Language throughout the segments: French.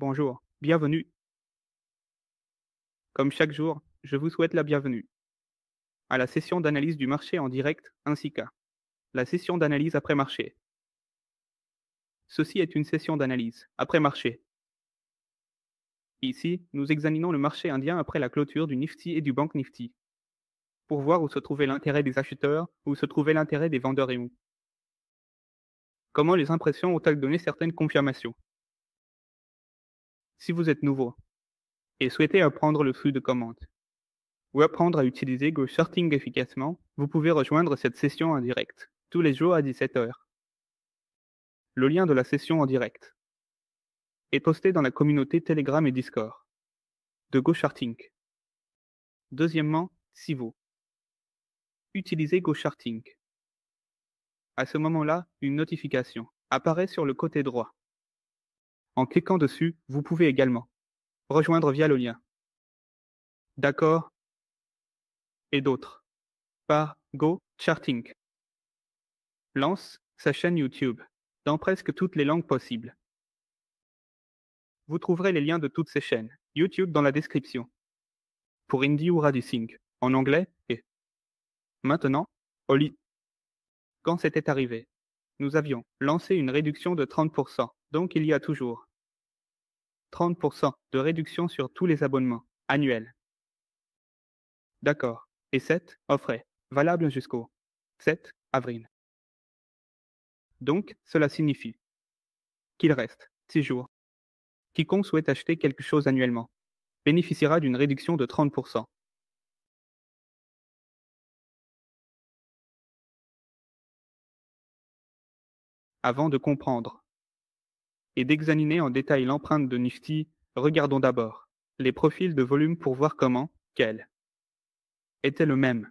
Bonjour, bienvenue. Comme chaque jour, je vous souhaite la bienvenue à la session d'analyse du marché en direct ainsi qu'à la session d'analyse après marché. Ceci est une session d'analyse après marché. Ici, nous examinons le marché indien après la clôture du Nifty et du Bank Nifty pour voir où se trouvait l'intérêt des acheteurs, où se trouvait l'intérêt des vendeurs et où. Comment les impressions ont-elles donné certaines confirmations. Si vous êtes nouveau et souhaitez apprendre le flux de commandes ou apprendre à utiliser Go Shorting efficacement, vous pouvez rejoindre cette session en direct tous les jours à 17 heures. Le lien de la session en direct est posté dans la communauté Telegram et Discord de GoCharting. Deuxièmement, si vous utilisez GoCharting, à ce moment-là, une notification apparaît sur le côté droit. En cliquant dessus, vous pouvez également rejoindre via le lien D'accord et d'autres par GoCharting. Lance sa chaîne YouTube dans presque toutes les langues possibles. Vous trouverez les liens de toutes ces chaînes YouTube dans la description. Pour Hindi ou Radising, en anglais et maintenant, Oli. Quand c'était arrivé, nous avions lancé une réduction de 30%, donc il y a toujours 30% de réduction sur tous les abonnements annuels. D'accord. Et cette offre est valable jusqu'au 7 avril. Donc, cela signifie qu'il reste 6 jours. Quiconque souhaite acheter quelque chose annuellement bénéficiera d'une réduction de 30%. Avant de comprendre et d'examiner en détail l'empreinte de Nifty, regardons d'abord les profils de volume pour voir comment, quel était le même.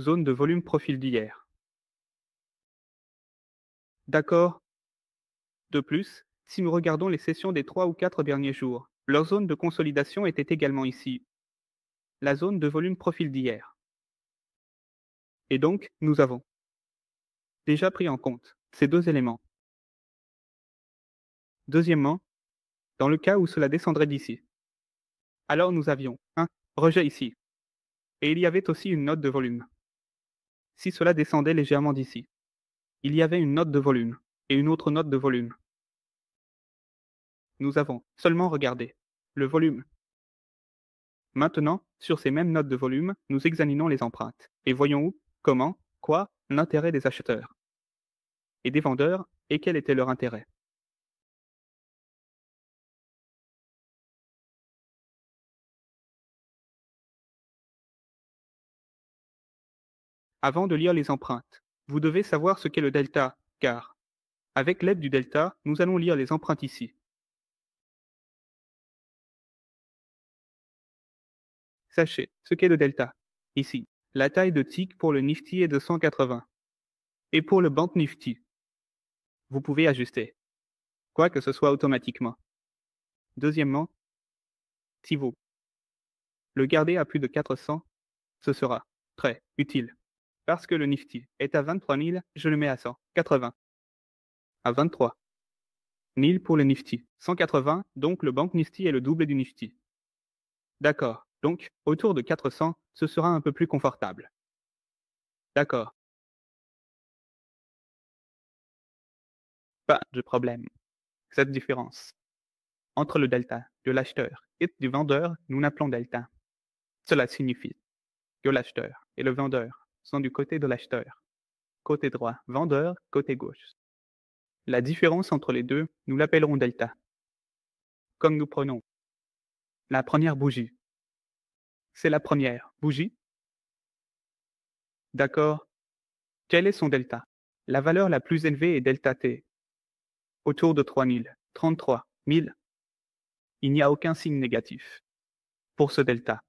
Zone de volume profil d'hier. D'accord. De plus, si nous regardons les sessions des 3 ou 4 derniers jours, leur zone de consolidation était également ici, la zone de volume profil d'hier. Et donc, nous avons déjà pris en compte ces deux éléments. Deuxièmement, dans le cas où cela descendrait d'ici, alors nous avions un rejet ici, et il y avait aussi une note de volume. Si cela descendait légèrement d'ici, il y avait une note de volume et une autre note de volume. Nous avons seulement regardé le volume. Maintenant, sur ces mêmes notes de volume, nous examinons les empreintes et voyons où, comment, quoi, l'intérêt des acheteurs et des vendeurs et quel était leur intérêt. Avant de lire les empreintes, vous devez savoir ce qu'est le delta, car, avec l'aide du delta, nous allons lire les empreintes ici. Sachez ce qu'est le delta. Ici, la taille de tick pour le Nifty est de 180. Et pour le Bank Nifty, vous pouvez ajuster, quoi que ce soit automatiquement. Deuxièmement, si vous le gardez à plus de 400, ce sera très utile. Parce que le Nifty est à 23 000, je le mets à 180. À 23 000 pour le Nifty. 180, donc le Bank Nifty est le double du Nifty. D'accord. Donc, autour de 400, ce sera un peu plus confortable. D'accord. Pas de problème. Cette différence entre le delta de l'acheteur et du vendeur, nous l'appelons delta. Cela signifie que l'acheteur et le vendeur sont du côté de l'acheteur. Côté droit, vendeur, côté gauche. La différence entre les deux, nous l'appellerons delta. Comme nous prenons la première bougie. C'est la première bougie. D'accord. Quel est son delta? La valeur la plus élevée est delta T. Autour de 3000, 33 000. Il n'y a aucun signe négatif pour ce delta.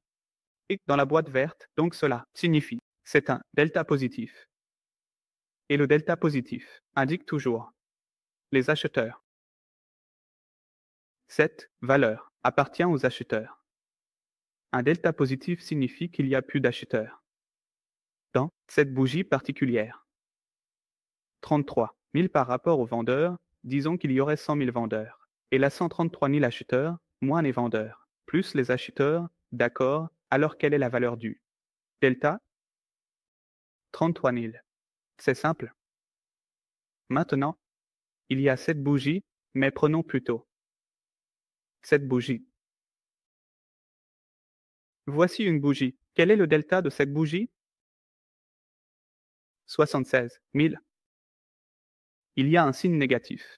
Et dans la boîte verte, donc cela signifie c'est un delta positif. Et le delta positif indique toujours les acheteurs. Cette valeur appartient aux acheteurs. Un delta positif signifie qu'il y a plus d'acheteurs. Dans cette bougie particulière, 33 000 par rapport aux vendeurs, disons qu'il y aurait 100 000 vendeurs. Et là 133 000 acheteurs, moins les vendeurs, plus les acheteurs, d'accord, alors quelle est la valeur du delta? 33 000. C'est simple. Maintenant, il y a 7 bougies, mais prenons plutôt 7 bougies. Voici une bougie. Quel est le delta de cette bougie? 76 000. Il y a un signe négatif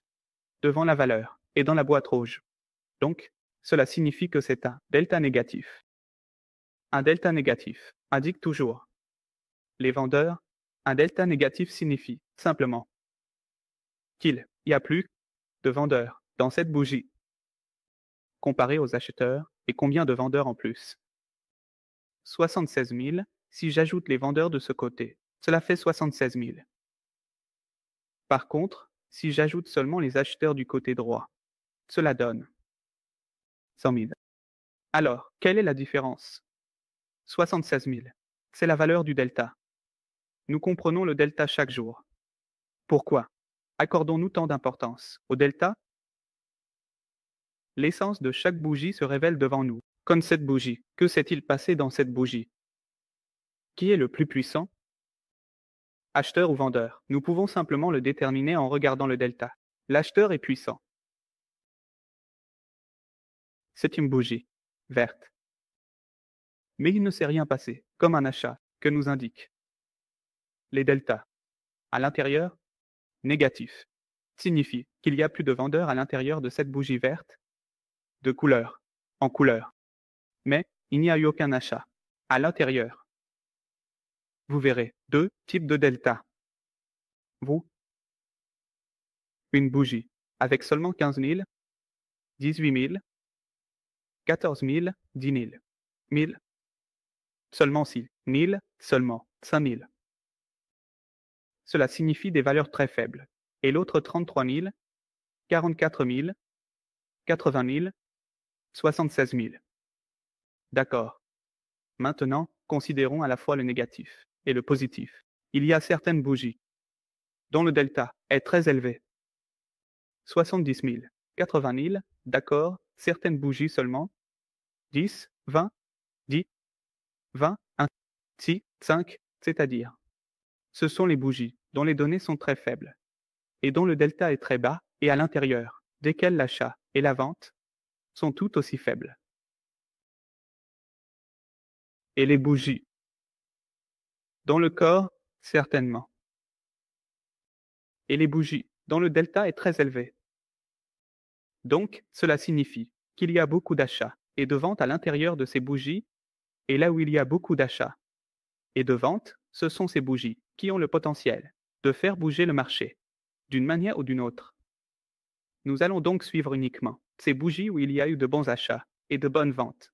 devant la valeur et dans la boîte rouge. Donc, cela signifie que c'est un delta négatif. Un delta négatif indique toujours les vendeurs. Un delta négatif signifie simplement qu'il y a plus de vendeurs dans cette bougie comparé aux acheteurs et combien de vendeurs en plus? 76 000. Si j'ajoute les vendeurs de ce côté, cela fait 76 000. Par contre, si j'ajoute seulement les acheteurs du côté droit, cela donne 100 000. Alors, quelle est la différence? 76 000. C'est la valeur du delta. Nous comprenons le delta chaque jour. Pourquoi accordons-nous tant d'importance au delta? L'essence de chaque bougie se révèle devant nous. Comme cette bougie, que s'est-il passé dans cette bougie? Qui est le plus puissant? Acheteur ou vendeur? Nous pouvons simplement le déterminer en regardant le delta. L'acheteur est puissant. C'est une bougie verte. Mais il ne s'est rien passé, comme un achat, que nous indique les deltas. À l'intérieur, négatif, signifie qu'il y a plus de vendeurs à l'intérieur de cette bougie verte, de couleur, en couleur. Mais il n'y a eu aucun achat. À l'intérieur, vous verrez deux types de delta. Vous, une bougie avec seulement 15 000, 18 000, 14 000, 10 000, 1000, seulement 6 000, seulement 5 000. Cela signifie des valeurs très faibles. Et l'autre 33 000, 44 000, 80 000, 76 000. D'accord. Maintenant, considérons à la fois le négatif et le positif. Il y a certaines bougies dont le delta est très élevé. 70 000, 80 000, d'accord, certaines bougies seulement. 10, 20, 10, 20, 1, 6, 5, c'est-à-dire. Ce sont les bougies dont les données sont très faibles et dont le delta est très bas et à l'intérieur, desquelles l'achat et la vente sont tout aussi faibles. Et les bougies dont le corps, certainement. Et les bougies dont le delta est très élevé. Donc, cela signifie qu'il y a beaucoup d'achats et de ventes à l'intérieur de ces bougies, et là où il y a beaucoup d'achats et de ventes, ce sont ces bougies qui ont le potentiel de faire bouger le marché, d'une manière ou d'une autre. Nous allons donc suivre uniquement ces bougies où il y a eu de bons achats et de bonnes ventes.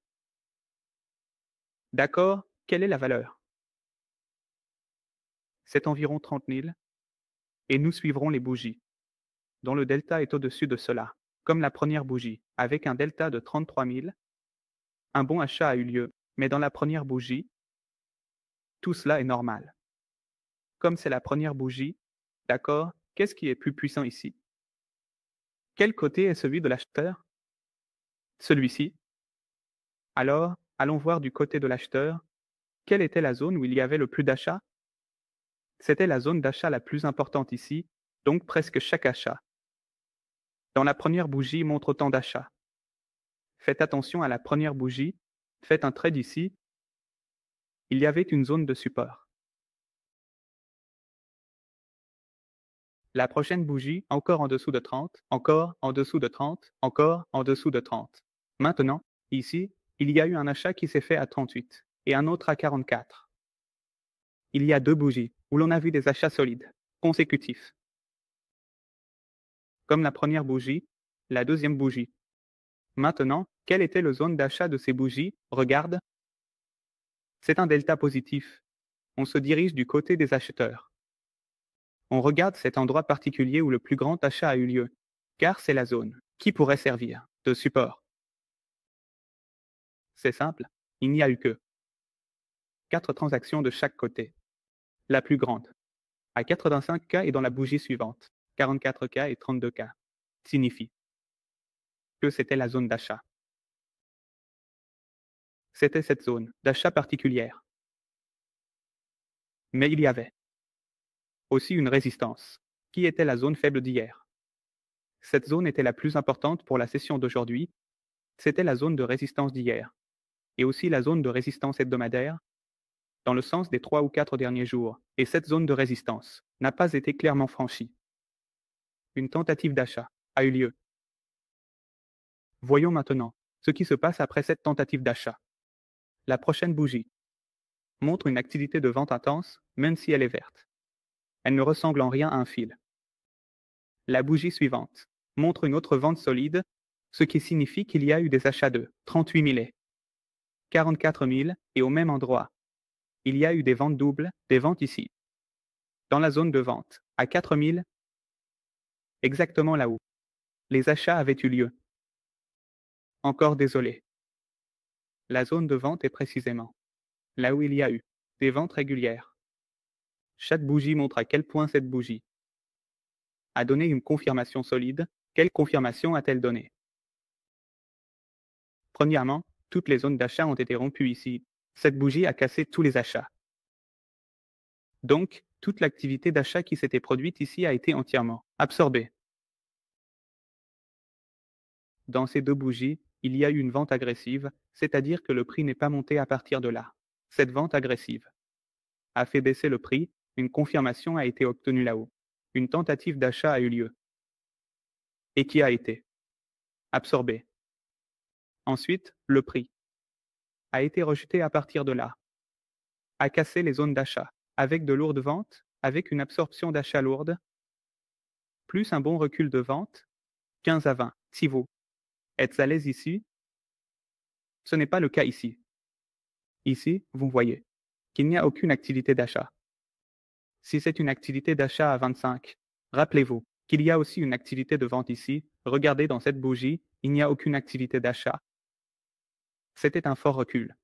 D'accord, quelle est la valeur? C'est environ 30 000, et nous suivrons les bougies dont le delta est au-dessus de cela, comme la première bougie, avec un delta de 33 000. Un bon achat a eu lieu, mais dans la première bougie, tout cela est normal. Comme c'est la première bougie, d'accord, qu'est-ce qui est plus puissant ici? Quel côté est celui de l'acheteur? Celui-ci. Alors, allons voir du côté de l'acheteur. Quelle était la zone où il y avait le plus d'achats? C'était la zone d'achat la plus importante ici, donc presque chaque achat. Dans la première bougie montre autant d'achats. Faites attention à la première bougie, faites un trade ici. Il y avait une zone de support. La prochaine bougie, encore en dessous de 30, encore en dessous de 30, encore en dessous de 30. Maintenant, ici, il y a eu un achat qui s'est fait à 38 et un autre à 44. Il y a deux bougies où l'on a vu des achats solides, consécutifs. Comme la première bougie, la deuxième bougie. Maintenant, quelle était la zone d'achat de ces bougies? Regarde. C'est un delta positif. On se dirige du côté des acheteurs. On regarde cet endroit particulier où le plus grand achat a eu lieu, car c'est la zone qui pourrait servir de support. C'est simple, il n'y a eu que 4 transactions de chaque côté. La plus grande, à 85 cas et dans la bougie suivante, 44 cas et 32 cas, signifie que c'était la zone d'achat. C'était cette zone d'achat particulière. Mais il y avait aussi une résistance, qui était la zone faible d'hier. Cette zone était la plus importante pour la session d'aujourd'hui, c'était la zone de résistance d'hier, et aussi la zone de résistance hebdomadaire, dans le sens des 3 ou 4 derniers jours, et cette zone de résistance n'a pas été clairement franchie. Une tentative d'achat a eu lieu. Voyons maintenant ce qui se passe après cette tentative d'achat. La prochaine bougie montre une activité de vente intense, même si elle est verte. Elle ne ressemble en rien à un fil. La bougie suivante montre une autre vente solide, ce qui signifie qu'il y a eu des achats de 38 000 44 000 et au même endroit. Il y a eu des ventes doubles, des ventes ici. Dans la zone de vente, à 4 000, exactement là où les achats avaient eu lieu. Encore désolé. La zone de vente est précisément là où il y a eu des ventes régulières. Chaque bougie montre à quel point cette bougie a donné une confirmation solide. Quelle confirmation a-t-elle donné? Premièrement, toutes les zones d'achat ont été rompues ici. Cette bougie a cassé tous les achats. Donc, toute l'activité d'achat qui s'était produite ici a été entièrement absorbée. Dans ces deux bougies, il y a eu une vente agressive, c'est-à-dire que le prix n'est pas monté à partir de là. Cette vente agressive a fait baisser le prix, une confirmation a été obtenue là-haut. Une tentative d'achat a eu lieu. Et qui a été absorbée. Ensuite, le prix a été rejeté à partir de là. A cassé les zones d'achat, avec de lourdes ventes, avec une absorption d'achat lourde, plus un bon recul de vente, 15 à 20. Si vous êtes à l'aise ici, ce n'est pas le cas ici. Ici, vous voyez qu'il n'y a aucune activité d'achat. Si c'est une activité d'achat à 25, rappelez-vous qu'il y a aussi une activité de vente ici. Regardez dans cette bougie, il n'y a aucune activité d'achat. C'était un fort recul.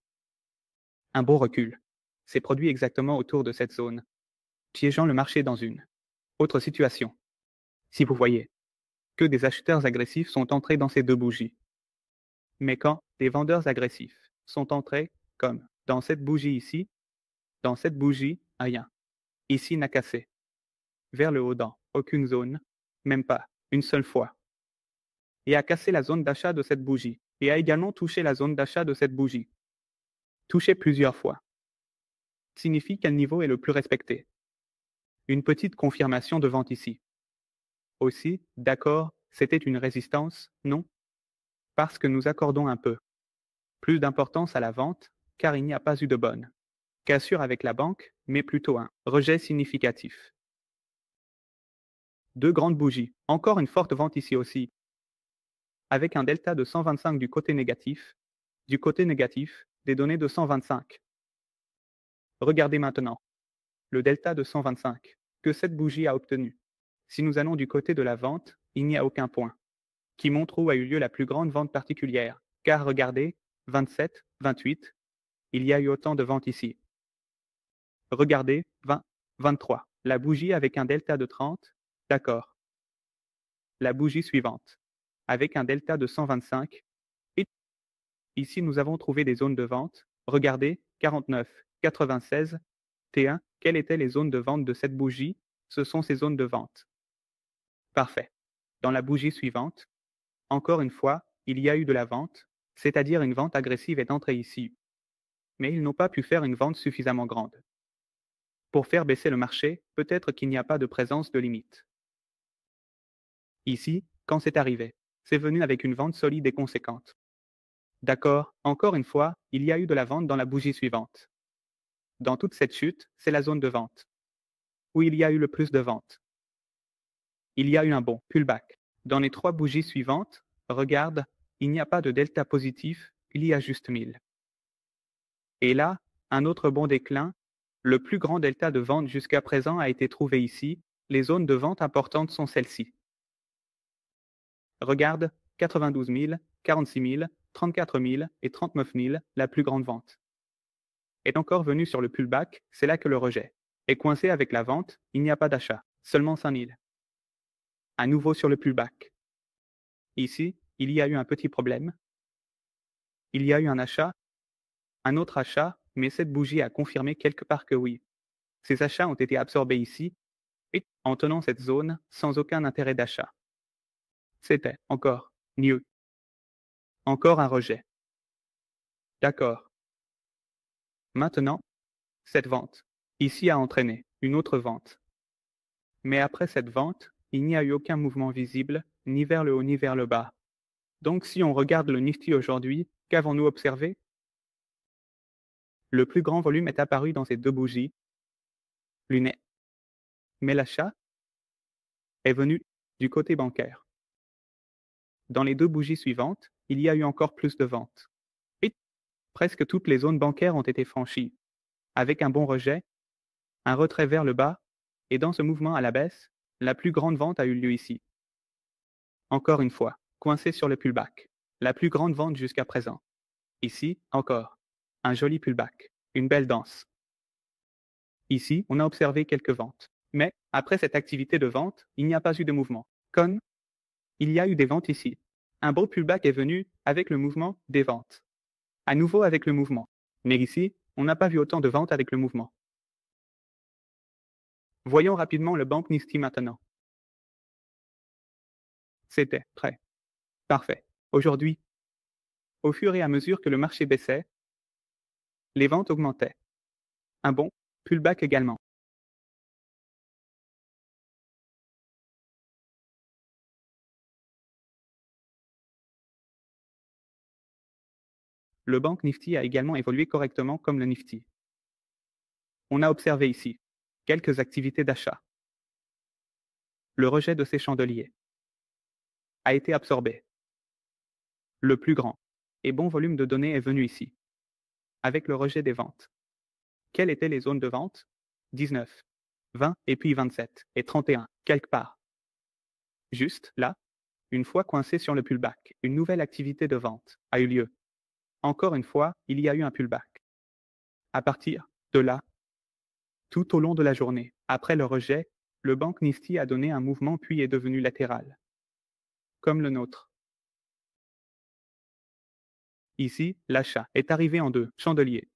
Un beau recul s'est produit exactement autour de cette zone, piégeant le marché dans une autre situation. Si vous voyez que des acheteurs agressifs sont entrés dans ces deux bougies. Mais quand des vendeurs agressifs sont entrés, comme dans cette bougie ici, dans cette bougie, rien. Ici n'a cassé. Vers le haut dans aucune zone, même pas une seule fois. Et a cassé la zone d'achat de cette bougie, et a également touché la zone d'achat de cette bougie. Touché plusieurs fois. Signifie quel niveau est le plus respecté. Une petite confirmation de vente ici. Aussi, d'accord, c'était une résistance, non? Parce que nous accordons un peu plus d'importance à la vente, car il n'y a pas eu de bonne cassure avec la banque, mais plutôt un rejet significatif. Deux grandes bougies, encore une forte vente ici aussi, avec un delta de 125 du côté négatif, des données de 125. Regardez maintenant le delta de 125 que cette bougie a obtenu. Si nous allons du côté de la vente, il n'y a aucun point qui montre où a eu lieu la plus grande vente particulière, car regardez, 27, 28, il y a eu autant de ventes ici. Regardez, 20, 23, la bougie avec un delta de 30, d'accord. La bougie suivante, avec un delta de 125, et ici nous avons trouvé des zones de vente, regardez, 49, 96, T1, quelles étaient les zones de vente de cette bougie? Ce sont ces zones de vente. Parfait. Dans la bougie suivante, encore une fois, il y a eu de la vente, c'est-à-dire une vente agressive est entrée ici. Mais ils n'ont pas pu faire une vente suffisamment grande. Pour faire baisser le marché, peut-être qu'il n'y a pas de présence de limite. Ici, quand c'est arrivé, c'est venu avec une vente solide et conséquente. D'accord, encore une fois, il y a eu de la vente dans la bougie suivante. Dans toute cette chute, c'est la zone de vente, où il y a eu le plus de ventes. Il y a eu un bon pullback. Dans les trois bougies suivantes, regarde, il n'y a pas de delta positif, il y a juste 1000. Et là, un autre bon déclin, le plus grand delta de vente jusqu'à présent a été trouvé ici, les zones de vente importantes sont celles-ci. Regarde, 92 000, 46 000, 34 000 et 39 000, la plus grande vente. Est encore venu sur le pullback, c'est là que le rejet est coincé avec la vente, il n'y a pas d'achat, seulement 5 000. À nouveau sur le pullback. Ici, il y a eu un petit problème. Il y a eu un achat, un autre achat, mais cette bougie a confirmé quelque part que oui. Ces achats ont été absorbés ici, et en tenant cette zone sans aucun intérêt d'achat. C'était encore mieux. Encore un rejet. D'accord. Maintenant, cette vente ici a entraîné une autre vente. Mais après cette vente, il n'y a eu aucun mouvement visible, ni vers le haut ni vers le bas. Donc si on regarde le Nifty aujourd'hui, qu'avons-nous observé? Le plus grand volume est apparu dans ces deux bougies lunaires. Mais l'achat est venu du côté bancaire. Dans les deux bougies suivantes, il y a eu encore plus de ventes. Et presque toutes les zones bancaires ont été franchies, avec un bon rejet, un retrait vers le bas, et dans ce mouvement à la baisse, la plus grande vente a eu lieu ici. Encore une fois, coincé sur le pullback. La plus grande vente jusqu'à présent. Ici, encore. Un joli pullback. Une belle danse. Ici, on a observé quelques ventes. Mais, après cette activité de vente, il n'y a pas eu de mouvement. Comme il y a eu des ventes ici. Un beau pullback est venu avec le mouvement des ventes. À nouveau avec le mouvement. Mais ici, on n'a pas vu autant de ventes avec le mouvement. Voyons rapidement le Bank Nifty maintenant. C'était prêt. Parfait. Aujourd'hui, au fur et à mesure que le marché baissait, les ventes augmentaient. Un bon pullback également. Le Bank Nifty a également évolué correctement comme le Nifty. On a observé ici quelques activités d'achat. Le rejet de ces chandeliers a été absorbé. Le plus grand et bon volume de données est venu ici, avec le rejet des ventes. Quelles étaient les zones de vente? 19, 20 et puis 27 et 31, quelque part. Juste là, une fois coincé sur le pullback, une nouvelle activité de vente a eu lieu. Encore une fois, il y a eu un pullback. À partir de là, tout au long de la journée, après le rejet, le Bank Nifty a donné un mouvement puis est devenu latéral. Comme le nôtre. Ici, l'achat est arrivé en deux chandeliers.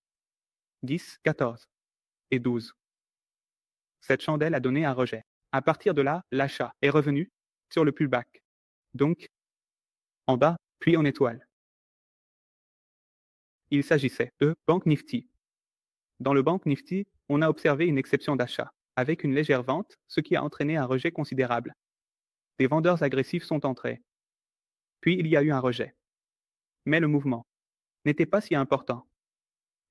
10, 14 et 12. Cette chandelle a donné un rejet. À partir de là, l'achat est revenu sur le pullback. Donc, en bas, puis en étoile. Il s'agissait de Bank Nifty. Dans le Bank Nifty, on a observé une exception d'achat, avec une légère vente, ce qui a entraîné un rejet considérable. Des vendeurs agressifs sont entrés. Puis il y a eu un rejet. Mais le mouvement n'était pas si important.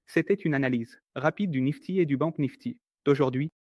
C'était une analyse rapide du Nifty et du Bank Nifty d'aujourd'hui